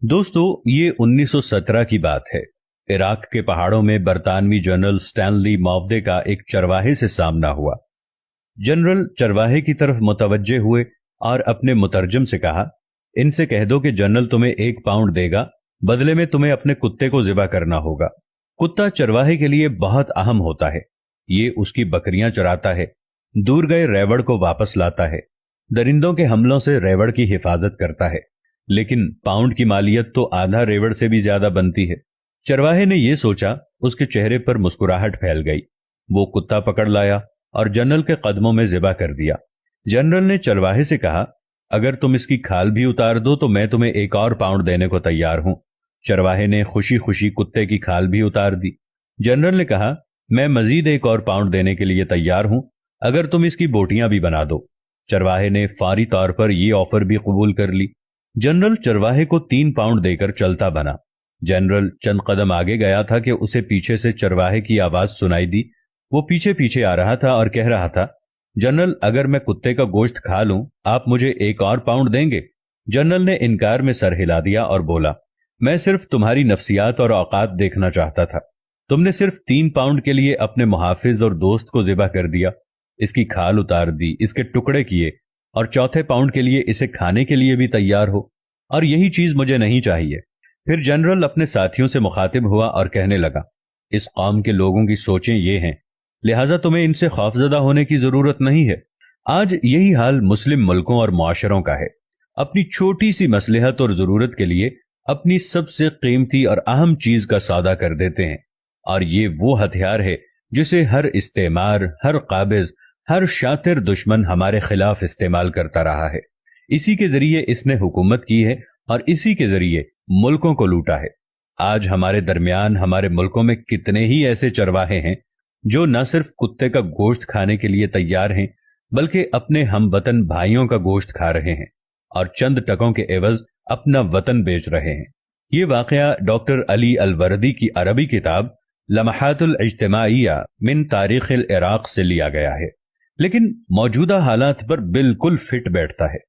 दोस्तों, ये 1917 की बात है। इराक के पहाड़ों में बरतानवी जनरल स्टैनली मॉवदे का एक चरवाहे से सामना हुआ। जनरल चरवाहे की तरफ मुतवज्जे हुए और अपने मुतरजम से कहा, इनसे कह दो कि जनरल तुम्हें 1 पाउंड देगा, बदले में तुम्हें अपने कुत्ते को ज़िबा करना होगा। कुत्ता चरवाहे के लिए बहुत अहम होता है। ये उसकी बकरियां चराता है, दूर गए रेवड़ को वापस लाता है, दरिंदों के हमलों से रेवड़ की हिफाजत करता है। लेकिन पाउंड की मालियत तो आधा रेवड़ से भी ज्यादा बनती है। चरवाहे ने यह सोचा, उसके चेहरे पर मुस्कुराहट फैल गई। वो कुत्ता पकड़ लाया और जनरल के कदमों में ज़िबा कर दिया। जनरल ने चरवाहे से कहा, अगर तुम इसकी खाल भी उतार दो तो मैं तुम्हें 1 और पाउंड देने को तैयार हूं। चरवाहे ने खुशी खुशी कुत्ते की खाल भी उतार दी। जनरल ने कहा, मैं मजीद 1 और पाउंड देने के लिए तैयार हूं, अगर तुम इसकी बोटियां भी बना दो। चरवाहे ने फौरी तौर पर यह ऑफर भी कबूल कर ली। जनरल चरवाहे को 3 पाउंड देकर चलता बना। जनरल चंद कदम आगे गया था कि उसे पीछे से चरवाहे की आवाज सुनाई दी। वो पीछे पीछे आ रहा था और कह रहा था, जनरल, अगर मैं कुत्ते का गोश्त खा लूं, आप मुझे 1 और पाउंड देंगे? जनरल ने इनकार में सर हिला दिया और बोला, मैं सिर्फ तुम्हारी नफ्सियात और औकात देखना चाहता था। तुमने सिर्फ 3 पाउंड के लिए अपने मुहाफिज और दोस्त को ज़िबा कर दिया, इसकी खाल उतार दी, इसके टुकड़े किए, और चौथे पाउंड के लिए इसे खाने के लिए भी तैयार हो, और यही चीज मुझे नहीं चाहिए। फिर जनरल अपने साथियों से मुखातिब हुआ और कहने लगा, इस कौम के लोगों की सोचें ये हैं, लिहाजा तुम्हें इनसे खौफजदा होने की जरूरत नहीं है। आज यही हाल मुस्लिम मुल्कों और मुआशरों का है। अपनी छोटी सी मसलहत और जरूरत के लिए अपनी सबसे कीमती और अहम चीज का सौदा कर देते हैं, और ये वो हथियार है जिसे हर इस्तेमार, हर काबिज, हर शातिर दुश्मन हमारे खिलाफ इस्तेमाल करता रहा है। इसी के जरिए इसने हुकूमत की है और इसी के जरिए मुल्कों को लूटा है। आज हमारे दरमियान, हमारे मुल्कों में कितने ही ऐसे चरवाहे हैं जो न सिर्फ कुत्ते का गोश्त खाने के लिए तैयार हैं, बल्कि अपने हमवतन भाइयों का गोश्त खा रहे हैं और चंद टकों के एवज अपना वतन बेच रहे हैं। ये वाकया डॉक्टर अली अलवर्दी की अरबी किताब लम्हातुल इज्तिमाइया मिन तारीख इराक से लिया गया है, लेकिन मौजूदा हालात पर बिल्कुल फिट बैठता है।